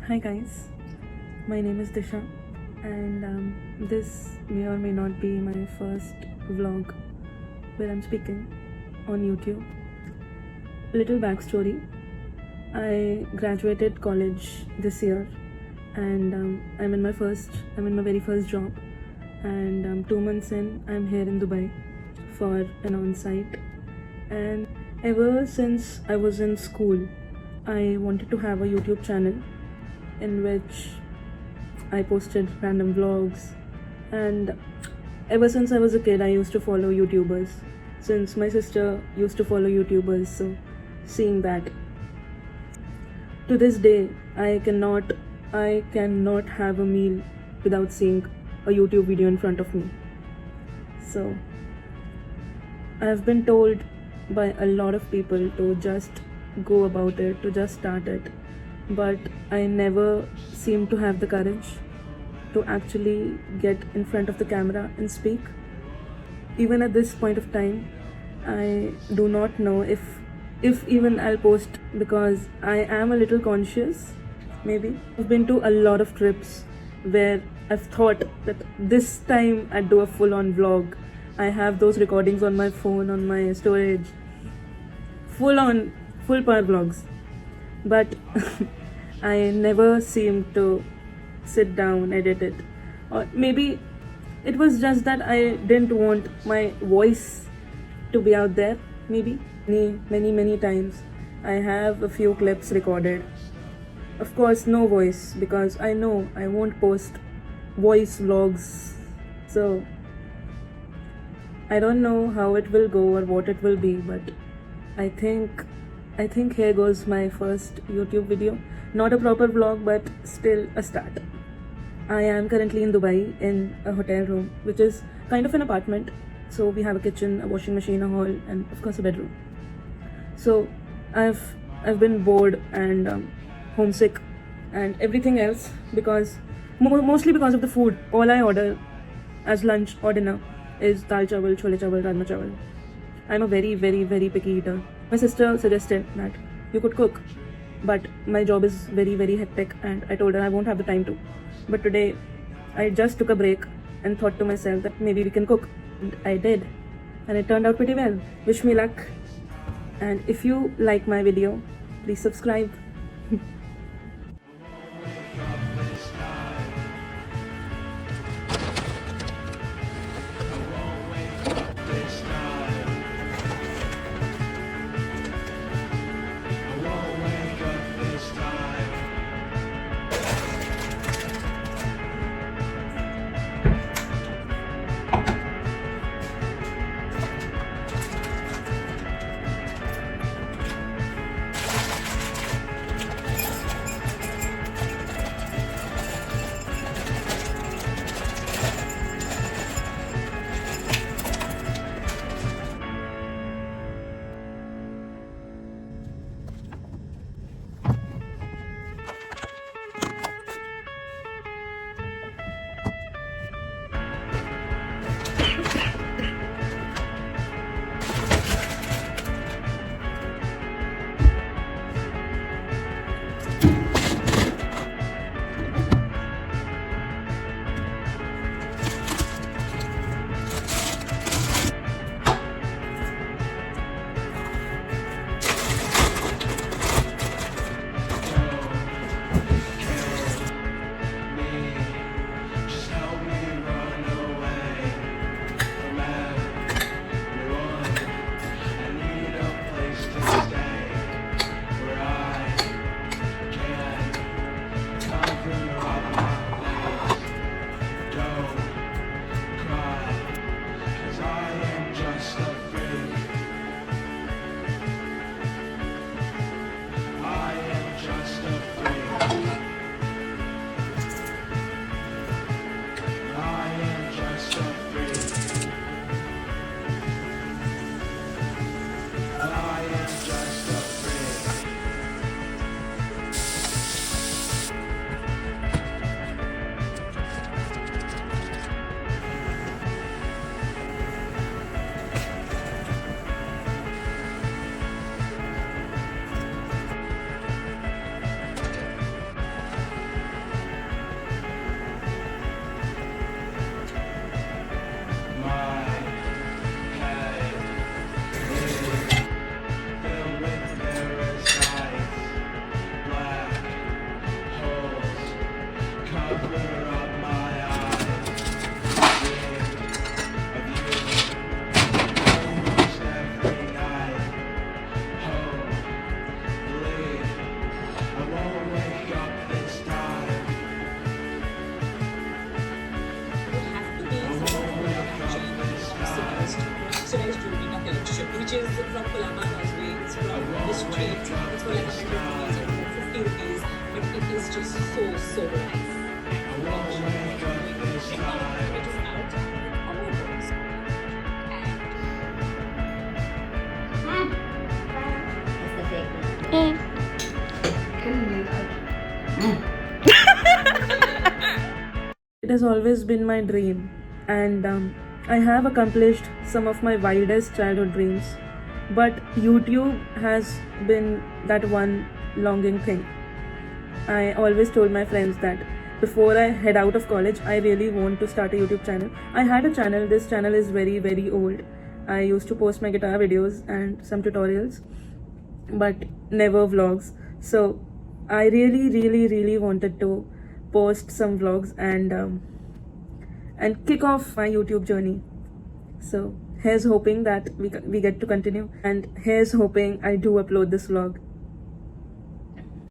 Hi guys, my name is Disha, and this may or may not be my first vlog where I'm speaking on YouTube. Little backstory: I graduated college this year, and I'm in my very first job, and 2 months in, I'm here in Dubai for an on-site, and ever since I was in school, I wanted to have a YouTube channel in which I posted random vlogs, and ever since I was a kid, I used to follow YouTubers. Since my sister used to follow YouTubers, so seeing that, to this day, I cannot have a meal without seeing a YouTube video in front of me. So I've been told by a lot of people to just go about it, to just start it, but I never seem to have the courage to actually get in front of the camera and speak. Even at this point of time, I do not know if even I'll post, because I am a little conscious. Maybe I've been to a lot of trips where I've thought that this time I'd do a full-on vlog. I have those recordings on my phone, on my storage, full power vlogs, but I never seem to sit down, edit it. Or maybe it was just that I didn't want my voice to be out there. Maybe many times I have a few clips recorded. Of course, no voice, because I know I won't post voice vlogs. So I don't know how it will go or what it will be, but I think here goes my first YouTube video. Not a proper vlog, but still a start. I am currently in Dubai in a hotel room, which is kind of an apartment. So we have a kitchen, a washing machine, a hall, and of course a bedroom. So I've been bored and homesick and everything else, because mostly because of the food. All I order as lunch or dinner is dal chawal, chole chawal, rajma chawal. I'm a very picky eater. My sister suggested that you could cook, but my job is very hectic, and I told her I won't have the time to. But today I just took a break and thought to myself that maybe we can cook, and I did, and it turned out pretty well. Wish me luck, and if you like my video, please subscribe. Subsidized rooming of electrician, which is from Kolama's way, it's from the street, it's for like 100 rupees or 50 rupees, but it is just so nice. It is out on my books. That's the fake one. It has always been my dream, and I have accomplished some of my wildest childhood dreams. But YouTube has been that one longing thing. I always told my friends that before I head out of college, I really want to start a YouTube channel. I had a channel, this channel is very old. I used to post my guitar videos and some tutorials, but never vlogs. So I really wanted to post some vlogs and kick off my YouTube journey. So here's hoping that we get to continue, and here's hoping I do upload this vlog.